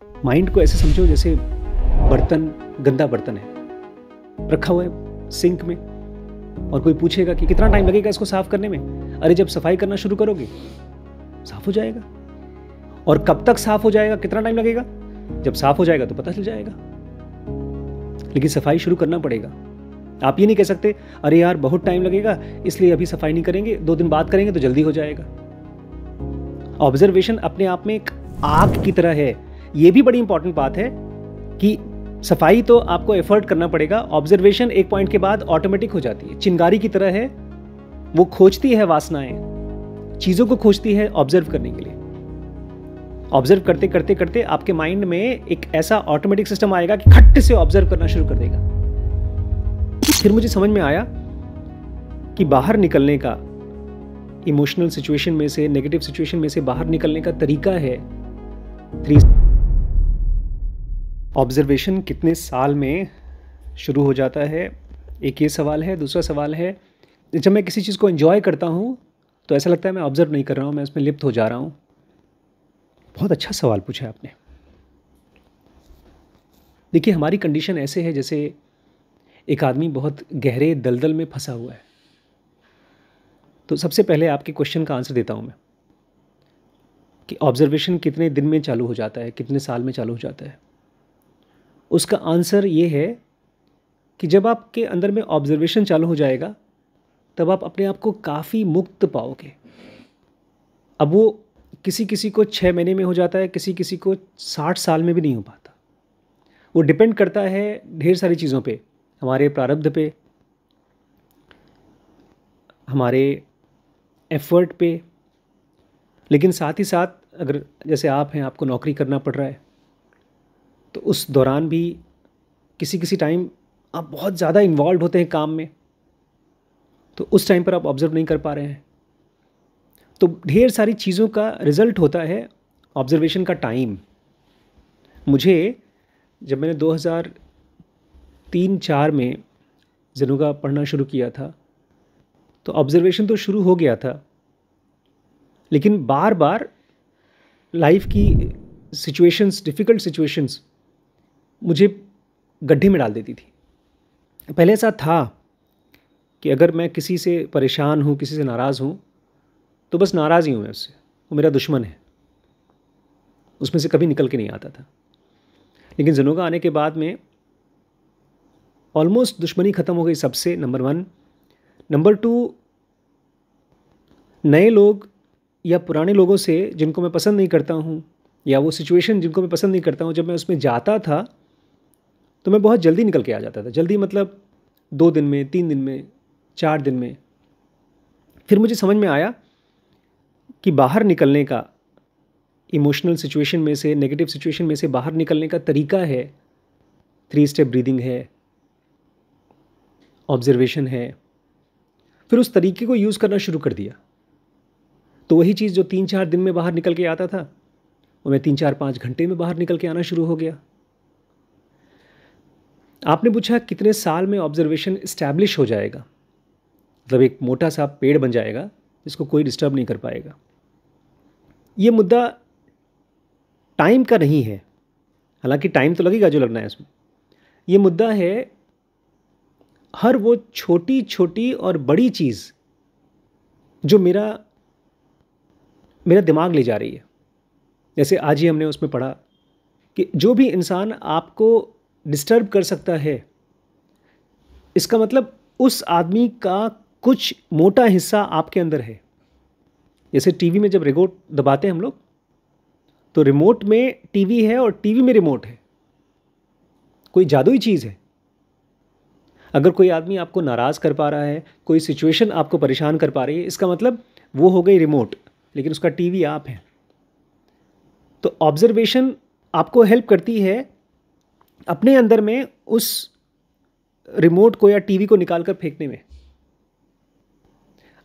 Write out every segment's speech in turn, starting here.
Mind को ऐसे समझो जैसे बर्तन, गंदा बर्तन है, रखा हुआ है सिंक में, और कोई पूछेगा कि कितना टाइम लगेगा इसको साफ करने में। अरे जब सफाई करना शुरू करोगे साफ हो जाएगा। और कब तक साफ हो जाएगा, कितना टाइम लगेगा? जब साफ हो जाएगा तो पता चल जाएगा। लेकिन सफाई शुरू करना पड़ेगा। आप ये नहीं कह सकते अरे यार बहुत टाइम लगेगा इसलिए अभी सफाई नहीं करेंगे, 2 दिन बाद करेंगे तो जल्दी हो जाएगा। ऑब्जर्वेशन अपने आप में एक आग की तरह है। ये भी बड़ी इंपॉर्टेंट बात है कि सफाई तो आपको एफर्ट करना पड़ेगा, ऑब्जर्वेशन एक पॉइंट के बाद ऑटोमेटिक हो जाती है। चिंगारी की तरह है, वो खोजती है वासनाएं, चीजों को खोजती है ऑब्जर्व करने के लिए। ऑब्जर्व करते करते करते आपके माइंड में एक ऐसा ऑटोमेटिक सिस्टम आएगा कि खट से ऑब्जर्व करना शुरू कर देगा। फिर मुझे समझ में आया कि बाहर निकलने का, इमोशनल सिचुएशन में से, नेगेटिव सिचुएशन में से बाहर निकलने का तरीका है 3। ऑब्जर्वेशन कितने साल में शुरू हो जाता है, एक ये सवाल है। दूसरा सवाल है, जब मैं किसी चीज़ को एंजॉय करता हूँ तो ऐसा लगता है मैं ऑब्जर्व नहीं कर रहा हूँ, मैं उसमें लिप्त हो जा रहा हूँ। बहुत अच्छा सवाल पूछा है आपने। देखिए, हमारी कंडीशन ऐसे है जैसे एक आदमी बहुत गहरे दलदल में फंसा हुआ है। तो सबसे पहले आपके क्वेश्चन का आंसर देता हूँ मैं कि ऑब्जर्वेशन कितने दिन में चालू हो जाता है, कितने साल में चालू हो जाता है। उसका आंसर ये है कि जब आपके अंदर में ऑब्जर्वेशन चालू हो जाएगा तब आप अपने आप को काफ़ी मुक्त पाओगे। अब वो किसी किसी को 6 महीने में हो जाता है, किसी किसी को 60 साल में भी नहीं हो पाता। वो डिपेंड करता है ढेर सारी चीज़ों पे, हमारे प्रारब्ध पे, हमारे एफर्ट पे। लेकिन साथ ही साथ अगर जैसे आप हैं, आपको नौकरी करना पड़ रहा है, तो उस दौरान भी किसी किसी टाइम आप बहुत ज़्यादा इन्वॉल्व होते हैं काम में, तो उस टाइम पर आप ऑब्जर्व नहीं कर पा रहे हैं। तो ढेर सारी चीज़ों का रिज़ल्ट होता है ऑब्जर्वेशन का टाइम। मुझे जब मैंने 2003-04 में ज़ेनुगा पढ़ना शुरू किया था तो ऑब्जर्वेशन तो शुरू हो गया था, लेकिन बार बार लाइफ की सिचुएशंस, डिफ़िकल्ट सिचुएशंस मुझे गड्ढे में डाल देती थी। पहले ऐसा था कि अगर मैं किसी से परेशान हूँ, किसी से नाराज़ हूँ, तो बस नाराज़ ही हूँ मैं उससे, वो मेरा दुश्मन है, उसमें से कभी निकल के नहीं आता था। लेकिन ज़ेनुगा आने के बाद में ऑलमोस्ट दुश्मनी ख़त्म हो गई सबसे, नंबर 1। नंबर 2, नए लोग या पुराने लोगों से जिनको मैं पसंद नहीं करता हूँ, या वो सिचुएशन जिनको मैं पसंद नहीं करता हूँ, जब मैं उसमें जाता था तो मैं बहुत जल्दी निकल के आ जाता था। जल्दी मतलब 2 दिन में, 3 दिन में, 4 दिन में। फिर मुझे समझ में आया कि बाहर निकलने का, इमोशनल सिचुएशन में से, नेगेटिव सिचुएशन में से बाहर निकलने का तरीका है 3 स्टेप ब्रीदिंग है, ऑब्जर्वेशन है। फिर उस तरीके को यूज़ करना शुरू कर दिया, तो वही चीज़ जो 3-4 दिन में बाहर निकल के आता था, वो मैं 3-4-5 घंटे में बाहर निकल के आना शुरू हो गया। आपने पूछा कितने साल में ऑब्जर्वेशन इस्टेब्लिश हो जाएगा, मतलब एक मोटा सा पेड़ बन जाएगा जिसको कोई डिस्टर्ब नहीं कर पाएगा। ये मुद्दा टाइम का नहीं है, हालांकि टाइम तो लगेगा जो लगना है इसमें। ये मुद्दा है हर वो छोटी छोटी और बड़ी चीज़ जो मेरा दिमाग ले जा रही है। जैसे आज ही हमने उसमें पढ़ा कि जो भी इंसान आपको डिस्टर्ब कर सकता है, इसका मतलब उस आदमी का कुछ मोटा हिस्सा आपके अंदर है। जैसे टीवी में जब रिमोट दबाते हैं हम लोग, तो रिमोट में टीवी है और टीवी में रिमोट है, कोई जादुई चीज़ है। अगर कोई आदमी आपको नाराज़ कर पा रहा है, कोई सिचुएशन आपको परेशान कर पा रही है, इसका मतलब वो हो गई रिमोट, लेकिन उसका टीवी आप हैं। तो ऑब्जर्वेशन आपको हेल्प करती है अपने अंदर में उस रिमोट को या टीवी को निकाल कर फेंकने में।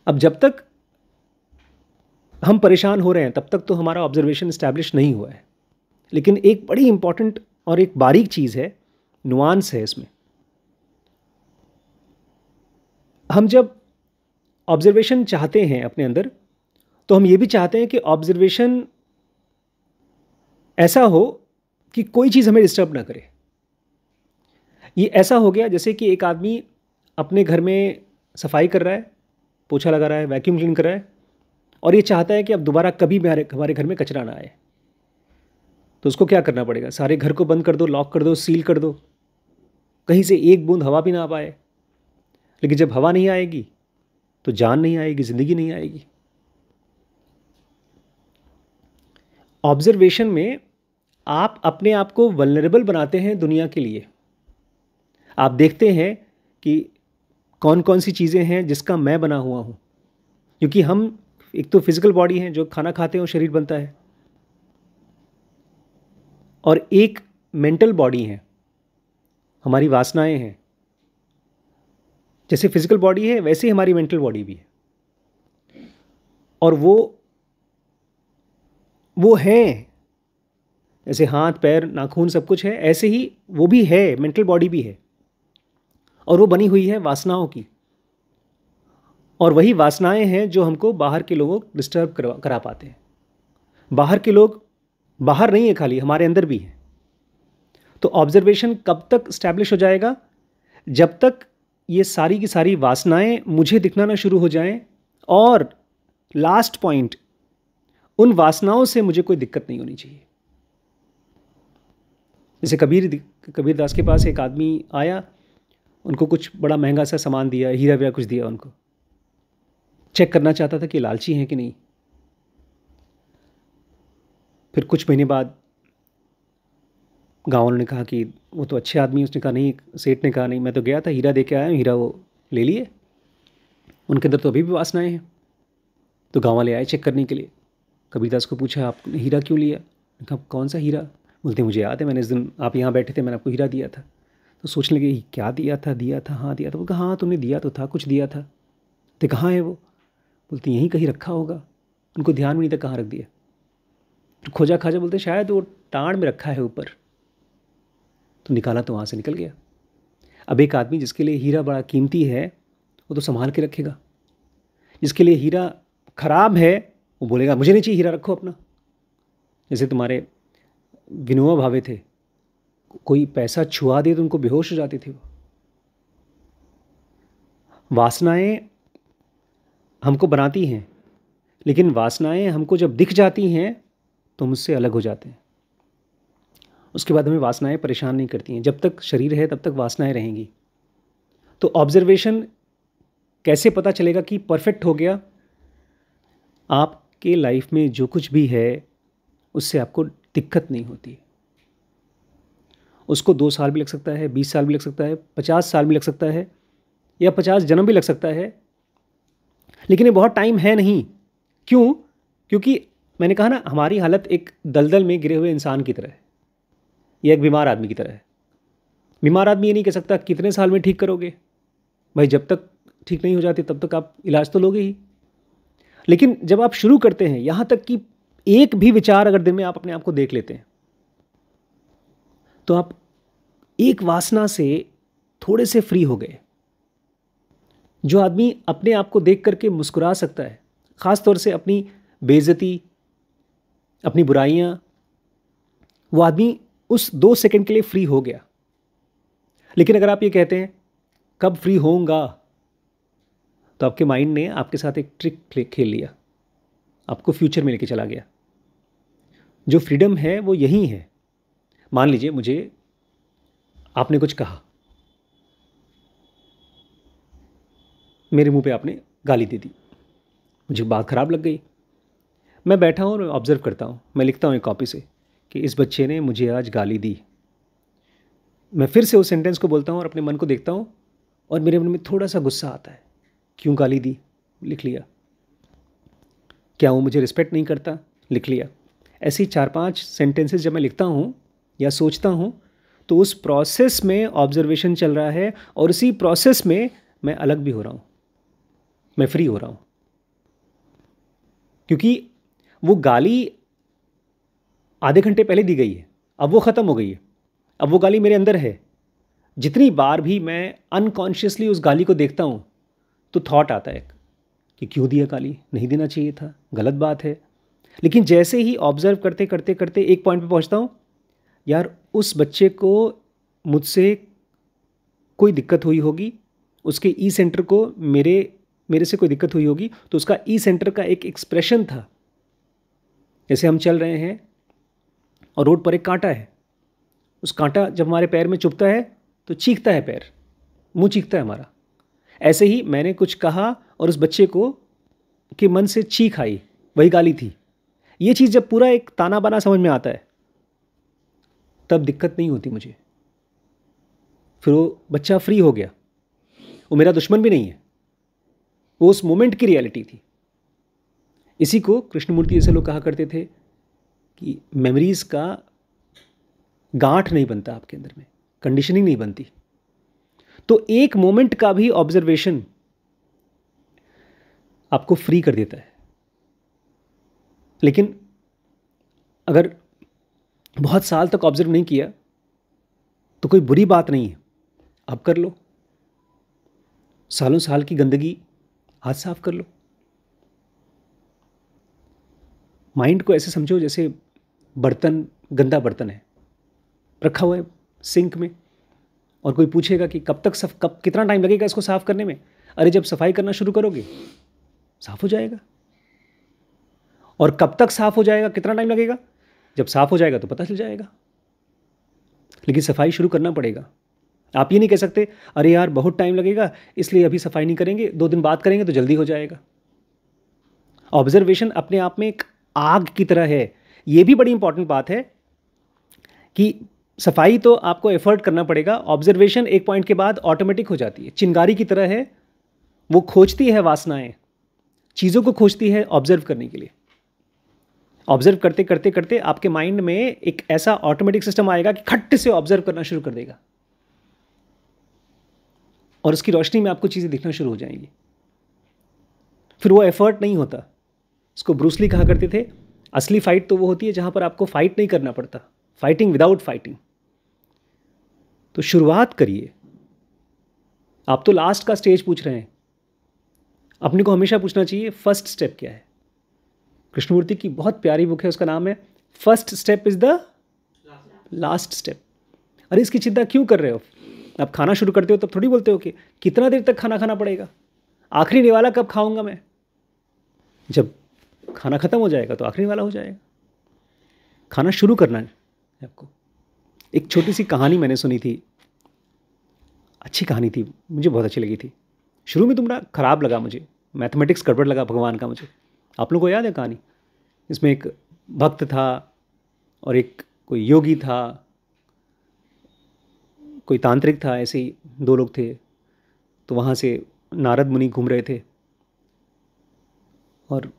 अब जब तक हम परेशान हो रहे हैं तब तक तो हमारा ऑब्जर्वेशन इस्टेब्लिश नहीं हुआ है। लेकिन एक बड़ी इंपॉर्टेंट और एक बारीक चीज़ है, नुआंस है इसमें। हम जब ऑब्जर्वेशन चाहते हैं अपने अंदर, तो हम ये भी चाहते हैं कि ऑब्जर्वेशन ऐसा हो कि कोई चीज़ हमें डिस्टर्ब ना करे। ये ऐसा हो गया जैसे कि एक आदमी अपने घर में सफाई कर रहा है, पोछा लगा रहा है, वैक्यूम क्लीन कर रहा है, और ये चाहता है कि अब दोबारा कभी भी हमारे घर में कचरा ना आए। तो उसको क्या करना पड़ेगा? सारे घर को बंद कर दो, लॉक कर दो, सील कर दो, कहीं से एक बूंद हवा भी ना आ पाए। लेकिन जब हवा नहीं आएगी तो जान नहीं आएगी, ज़िंदगी नहीं आएगी। ऑब्जर्वेशन में आप अपने आप को वल्नरेबल बनाते हैं दुनिया के लिए। आप देखते हैं कि कौन कौन सी चीज़ें हैं जिसका मैं बना हुआ हूँ, क्योंकि हम एक तो फिजिकल बॉडी हैं, जो खाना खाते हैं वो शरीर बनता है, और एक मेंटल बॉडी है, हमारी वासनाएं हैं। जैसे फिजिकल बॉडी है वैसे ही हमारी मेंटल बॉडी भी है, और वो हैं, जैसे हाथ पैर नाखून सब कुछ है, ऐसे ही वो भी है, मेंटल बॉडी भी है, और वो बनी हुई है वासनाओं की। और वही वासनाएं हैं जो हमको बाहर के लोगों को डिस्टर्ब करा पाते हैं। बाहर के लोग बाहर नहीं है, खाली हमारे अंदर भी है। तो ऑब्जर्वेशन कब तक स्टैब्लिश हो जाएगा? जब तक ये सारी की सारी वासनाएं मुझे दिखना ना शुरू हो जाएं, और लास्ट पॉइंट, उन वासनाओं से मुझे कोई दिक्कत नहीं होनी चाहिए। जैसे कबीर दास के पास एक आदमी आया, उनको कुछ बड़ा महंगा सा सामान दिया, हीरा वीरा कुछ दिया उनको, चेक करना चाहता था कि लालची हैं कि नहीं। फिर कुछ महीने बाद गाँव वालों ने कहा कि वो तो अच्छे आदमी। उसने कहा नहीं, सेठ ने कहा नहीं, मैं तो गया था, हीरा दे के आया हूँ, हीरा वो ले लिए, उनके अंदर तो अभी भी वासनाएं हैं। तो गाँव वाले आए चेक करने के लिए। कबीरदास को पूछा, आपने हीरा क्यों लिया? कहा कौन सा हीरा? बोलते मुझे याद है, मैंने इस दिन आप यहाँ बैठे थे, मैंने आपको हीरा दिया था। तो सोचने लगे क्या दिया था? हाँ दिया था। वो कहा हाँ तुमने दिया तो था, कुछ दिया था। तो कहाँ है वो? बोलते यहीं कहीं रखा होगा। उनको ध्यान में नहीं था कहाँ रख दिया। फिर खोजा खाजा, बोलते शायद वो टाँड़ में रखा है ऊपर। तो निकाला तो वहाँ से निकल गया। अब एक आदमी जिसके लिए हीरा बड़ा कीमती है वो तो संभाल के रखेगा। जिसके लिए हीरा खराब है वो बोलेगा मुझे नहीं चाहिए हीरा, रखो अपना। जैसे तुम्हारे विनोबा भावे थे, कोई पैसा छुआ दे तो उनको बेहोश हो जाते थे वो। वासनाएं हमको बनाती हैं, लेकिन वासनाएं हमको जब दिख जाती हैं तो मुझसे अलग हो जाते हैं। उसके बाद हमें वासनाएं परेशान नहीं करती हैं। जब तक शरीर है तब तक वासनाएं रहेंगी। तो ऑब्जर्वेशन कैसे पता चलेगा कि परफेक्ट हो गया? आपके लाइफ में जो कुछ भी है उससे आपको दिक्कत नहीं होती। उसको 2 साल भी लग सकता है, 20 साल भी लग सकता है, 50 साल भी लग सकता है, या 50 जन्म भी लग सकता है, लेकिन ये बहुत टाइम है नहीं। क्यों? क्योंकि मैंने कहा ना, हमारी हालत एक दलदल में गिरे हुए इंसान की तरह है, या एक बीमार आदमी की तरह है। बीमार आदमी ये नहीं कह सकता कितने साल में ठीक करोगे। भाई जब तक ठीक नहीं हो जाती तब तक आप इलाज तो लोगे ही। लेकिन जब आप शुरू करते हैं, यहाँ तक कि एक भी विचार अगर दिन में आप अपने आप को देख लेते हैं, तो आप एक वासना से थोड़े से फ्री हो गए। जो आदमी अपने आप को देख करके मुस्कुरा सकता है, ख़ास तौर से अपनी बेइज्जती, अपनी बुराइयां, वो आदमी उस 2 सेकंड के लिए फ्री हो गया। लेकिन अगर आप ये कहते हैं कब फ्री होऊंगा, तो आपके माइंड ने आपके साथ एक ट्रिक खेल लिया, आपको फ्यूचर में लेके चला गया। जो फ्रीडम है वो यही है। मान लीजिए मुझे आपने कुछ कहा, मेरे मुंह पे आपने गाली दे दी, मुझे बात ख़राब लग गई। मैं बैठा हूँ और ऑब्ज़र्व करता हूँ, मैं लिखता हूँ एक कॉपी से कि इस बच्चे ने मुझे आज गाली दी। मैं फिर से उस सेंटेंस को बोलता हूँ और अपने मन को देखता हूँ, और मेरे मन में थोड़ा सा गुस्सा आता है, क्यों गाली दी? लिख लिया। क्या वो मुझे रिस्पेक्ट नहीं करता? लिख लिया। ऐसी 4-5 सेंटेंसेस जब मैं लिखता हूँ या सोचता हूँ, तो उस प्रोसेस में ऑब्जर्वेशन चल रहा है, और उसी प्रोसेस में मैं अलग भी हो रहा हूँ, मैं फ्री हो रहा हूँ। क्योंकि वो गाली आधे घंटे पहले दी गई है, अब वो ख़त्म हो गई है, अब वो गाली मेरे अंदर है। जितनी बार भी मैं अनकॉन्शियसली उस गाली को देखता हूँ, तो थॉट आता है कि क्यों दिया गाली, नहीं देना चाहिए था, गलत बात है। लेकिन जैसे ही ऑब्जर्व करते करते करते एक पॉइंट पे पहुँचता हूँ, यार उस बच्चे को मुझसे कोई दिक्कत हुई होगी, उसके ई सेंटर को मेरे मेरे से कोई दिक्कत हुई होगी, तो उसका ई सेंटर का एक एक्सप्रेशन था। जैसे हम चल रहे हैं और रोड पर एक कांटा है, उस कांटा जब हमारे पैर में चुभता है तो चीखता है पैर, मुंह चीखता है हमारा। ऐसे ही मैंने कुछ कहा और उस बच्चे को के मन से चीख आई, वही गाली थी। ये चीज़ जब पूरा एक ताना बाना समझ में आता है तब दिक्कत नहीं होती मुझे। फिर वो बच्चा फ्री हो गया, वो मेरा दुश्मन भी नहीं है, वो उस मोमेंट की रियलिटी थी। इसी को कृष्णमूर्ति जैसे लोग कहा करते थे कि मेमोरीज का गांठ नहीं बनता आपके अंदर में, कंडीशनिंग नहीं बनती। तो एक मोमेंट का भी ऑब्जर्वेशन आपको फ्री कर देता है। लेकिन अगर बहुत साल तक ऑब्जर्व नहीं किया तो कोई बुरी बात नहीं है, अब कर लो। सालों साल की गंदगी हाथ साफ कर लो। माइंड को ऐसे समझो जैसे बर्तन, गंदा बर्तन है, रखा हुआ है सिंक में, और कोई पूछेगा कि कब कितना टाइम लगेगा इसको साफ करने में। अरे जब सफाई करना शुरू करोगे साफ हो जाएगा। और कब तक साफ हो जाएगा, कितना टाइम लगेगा, जब साफ हो जाएगा तो पता चल जाएगा। लेकिन सफाई शुरू करना पड़ेगा। आप ये नहीं कह सकते अरे यार बहुत टाइम लगेगा इसलिए अभी सफाई नहीं करेंगे, 2 दिन बाद करेंगे तो जल्दी हो जाएगा। ऑब्जर्वेशन अपने आप में एक आग की तरह है। ये भी बड़ी इंपॉर्टेंट बात है कि सफाई तो आपको एफर्ट करना पड़ेगा, ऑब्जर्वेशन एक पॉइंट के बाद ऑटोमेटिक हो जाती है। चिंगारी की तरह है, वो खोजती है वासनाएं, चीज़ों को खोजती है ऑब्जर्व करने के लिए। ऑब्जर्व करते करते करते आपके माइंड में एक ऐसा ऑटोमेटिक सिस्टम आएगा कि खट्ट से ऑब्जर्व करना शुरू कर देगा, और उसकी रोशनी में आपको चीज़ें दिखना शुरू हो जाएंगी। फिर वो एफर्ट नहीं होता। इसको ब्रूस ली कहा करते थे, असली फाइट तो वो होती है जहाँ पर आपको फाइट नहीं करना पड़ता, फाइटिंग विदाउट फाइटिंग। तो शुरुआत करिए। आप तो लास्ट का स्टेज पूछ रहे हैं, अपने को हमेशा पूछना चाहिए फर्स्ट स्टेप क्या है। कृष्णमूर्ति की बहुत प्यारी बुक है, उसका नाम है first step is the last step. अरे इसकी चिंता क्यों कर रहे हो? आप खाना शुरू करते हो तब थोड़ी बोलते हो कि कितना देर तक खाना खाना पड़ेगा, आखिरी निवाला कब खाऊंगा मैं। जब खाना खत्म हो जाएगा तो आखिरी वाला हो जाएगा। खाना शुरू करना है आपको। एक छोटी सी कहानी मैंने सुनी थी, अच्छी कहानी थी, मुझे बहुत अच्छी लगी थी। शुरू में तो बड़ा ख़राब लगा मुझे, मैथमेटिक्स गड़बड़ लगा भगवान का मुझे। आप लोगों को याद है कहानी? इसमें एक भक्त था और एक कोई योगी था, कोई तांत्रिक था, ऐसे ही 2 लोग थे। तो वहाँ से नारद मुनि घूम रहे थे और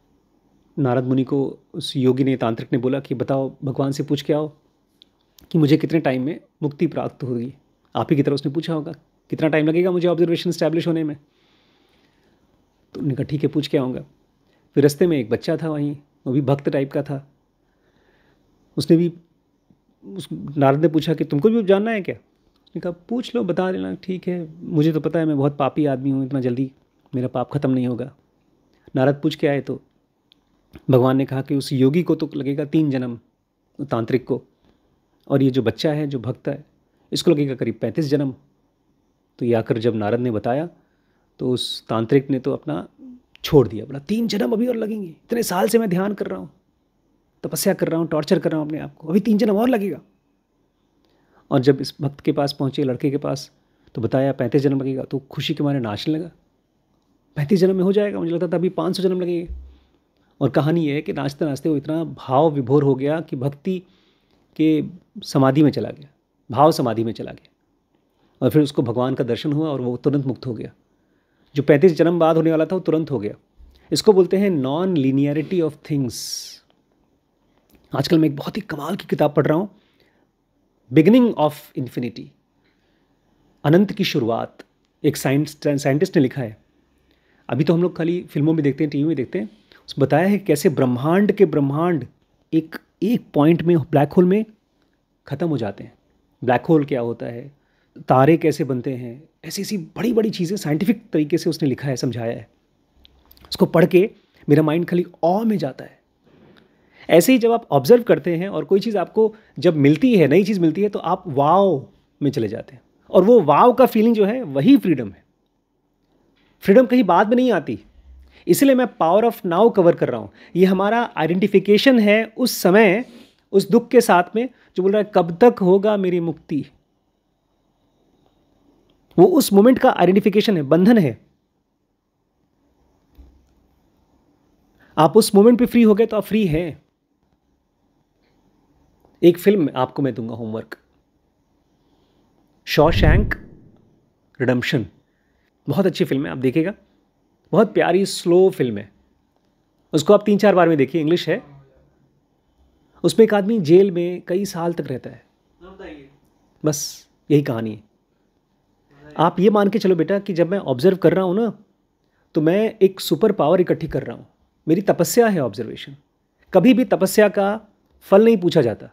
नारद मुनि को उस योगी ने, तांत्रिक ने बोला कि बताओ, भगवान से पूछ के आओ कि मुझे कितने टाइम में मुक्ति प्राप्त होगी। आप ही की तरह उसने पूछा होगा कितना टाइम लगेगा मुझे ऑब्जर्वेशन स्टैब्लिश होने में। तो उन्होंने कहा ठीक है, पूछ के आऊँगा। फिर रास्ते में एक बच्चा था वहीं, वो भी भक्त टाइप का था। उसने भी, उस नारद ने पूछा कि तुमको भी जानना है क्या? उसने कहा पूछ लो, बता देना। ठीक है, मुझे तो पता है, मैं बहुत पापी आदमी हूँ, इतना जल्दी मेरा पाप खत्म नहीं होगा। नारद पूछ के आए तो भगवान ने कहा कि उस योगी को तो लगेगा 3 जन्म, तांत्रिक को, और ये जो बच्चा है, जो भक्त है, इसको लगेगा करीब 35 जन्म। तो ये आकर जब नारद ने बताया तो उस तांत्रिक ने तो अपना छोड़ दिया, बोला 3 जन्म अभी और लगेंगे, इतने साल से मैं ध्यान कर रहा हूँ, तपस्या कर रहा हूँ, टॉर्चर कर रहा हूँ अपने आप को, अभी 3 जन्म और लगेगा। और जब इस भक्त के पास पहुँचे, लड़के के पास, तो बताया 35 जन्म लगेगा, तो खुशी के मारे नाचने लगा। 35 जन्म में हो जाएगा, मुझे लगता था अभी 500 जन्म लगेंगे। और कहानी ये है कि नाचते नाचते वो इतना भाव विभोर हो गया कि भक्ति के समाधि में चला गया, भाव समाधि में चला गया, और फिर उसको भगवान का दर्शन हुआ और वो तुरंत मुक्त हो गया। जो 35 जन्म बाद होने वाला था वो तुरंत हो गया। इसको बोलते हैं नॉन लीनियरिटी ऑफ थिंग्स। आजकल मैं एक बहुत ही कमाल की किताब पढ़ रहा हूँ, बिगिनिंग ऑफ इन्फिनिटी, अनंत की शुरुआत। एक साइंटिस्ट ने लिखा है। अभी तो हम लोग खाली फिल्मों में देखते हैं, टीवी में देखते हैं। उसमें बताया है कैसे ब्रह्मांड के ब्रह्मांड एक पॉइंट में, ब्लैक होल में ख़त्म हो जाते हैं। ब्लैक होल क्या होता है, तारे कैसे बनते हैं, ऐसी ऐसी बड़ी बड़ी चीज़ें साइंटिफिक तरीके से उसने लिखा है, समझाया है। उसको पढ़ के मेरा माइंड खाली ऑ में जाता है ऐसे ही जब आप ऑब्जर्व करते हैं और कोई चीज़ आपको जब मिलती है, नई चीज़ मिलती है, तो आप वाव में चले जाते हैं, और वो वाव का फीलिंग जो है वही फ्रीडम है। फ्रीडम कहीं बाद में नहीं आती। इसलिए मैं पावर ऑफ नाउ कवर कर रहा हूँ। ये हमारा आइडेंटिफिकेशन है उस समय, उस दुख के साथ में, जो बोल रहा है कब तक होगा मेरी मुक्ति। वो उस मोमेंट का आइडेंटिफिकेशन है, बंधन है। आप उस मोमेंट पे फ्री हो गए तो आप फ्री हैं। एक फिल्म आपको मैं दूंगा होमवर्क, शॉशैंक रिडेम्पशन। बहुत अच्छी फिल्म है, आप देखिएगा। बहुत प्यारी स्लो फिल्म है, उसको आप 3-4 बार में देखिए। इंग्लिश है। उसमें एक आदमी जेल में कई साल तक रहता है। बस यही कहानी है। आप ये मान के चलो बेटा कि जब मैं ऑब्जर्व कर रहा हूँ ना, तो मैं एक सुपर पावर इकट्ठी कर रहा हूँ। मेरी तपस्या है ऑब्जर्वेशन। कभी भी तपस्या का फल नहीं पूछा जाता।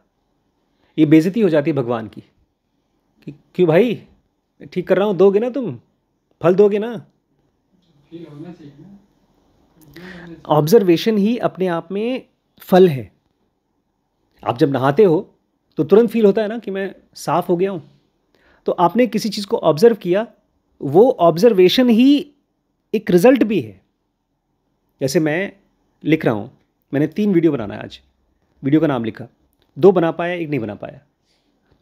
ये बेइज्जती हो जाती है भगवान की कि क्यों भाई, ठीक कर रहा हूँ, दोगे ना तुम, फल दोगे ना। ऑब्जर्वेशन ही अपने आप में फल है। आप जब नहाते हो तो तुरंत फील होता है ना कि मैं साफ हो गया हूँ। तो आपने किसी चीज़ को ऑब्जर्व किया, वो ऑब्जर्वेशन ही एक रिजल्ट भी है। जैसे मैं लिख रहा हूँ, मैंने 3 वीडियो बनाना है आज, वीडियो का नाम लिखा, 2 बना पाया, 1 नहीं बना पाया।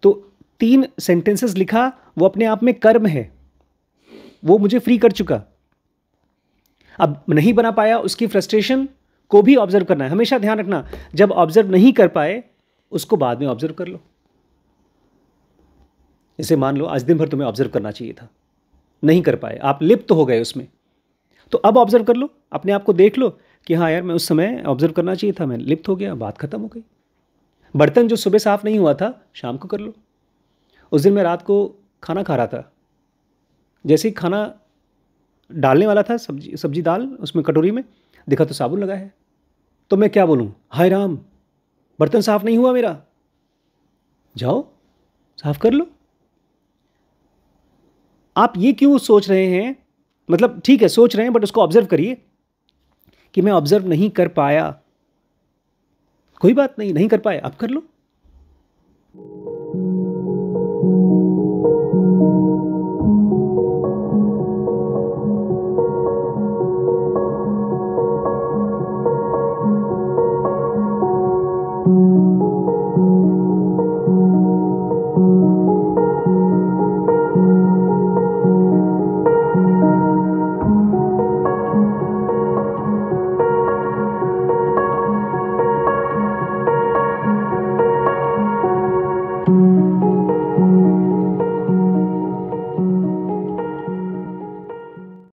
तो 3 सेंटेंसेस लिखा, वो अपने आप में कर्म है, वो मुझे फ्री कर चुका। अब नहीं बना पाया, उसकी फ्रस्ट्रेशन को भी ऑब्जर्व करना है। हमेशा ध्यान रखना, जब ऑब्जर्व नहीं कर पाए उसको बाद में ऑब्जर्व कर लो। जैसे मान लो आज दिन भर तुम्हें ऑब्जर्व करना चाहिए था, नहीं कर पाए, आप लिप्त हो गए उसमें, तो अब ऑब्जर्व कर लो, अपने आप को देख लो कि हाँ यार, मैं उस समय ऑब्जर्व करना चाहिए था, मैं लिप्त हो गया, बात खत्म हो गई। बर्तन जो सुबह साफ नहीं हुआ था, शाम को कर लो। उस दिन मैं रात को खाना खा रहा था, जैसे ही खाना डालने वाला था, सब्जी दाल उसमें कटोरी में, देखा तो साबुन लगा है। तो मैं क्या बोलूँ, हाय राम, बर्तन साफ नहीं हुआ मेरा, जाओ साफ कर लो। आप ये क्यों सोच रहे हैं, मतलब ठीक है सोच रहे हैं, बट उसको ऑब्जर्व करिए कि मैं ऑब्जर्व नहीं कर पाया। कोई बात नहीं, नहीं कर पाए, अब कर लो।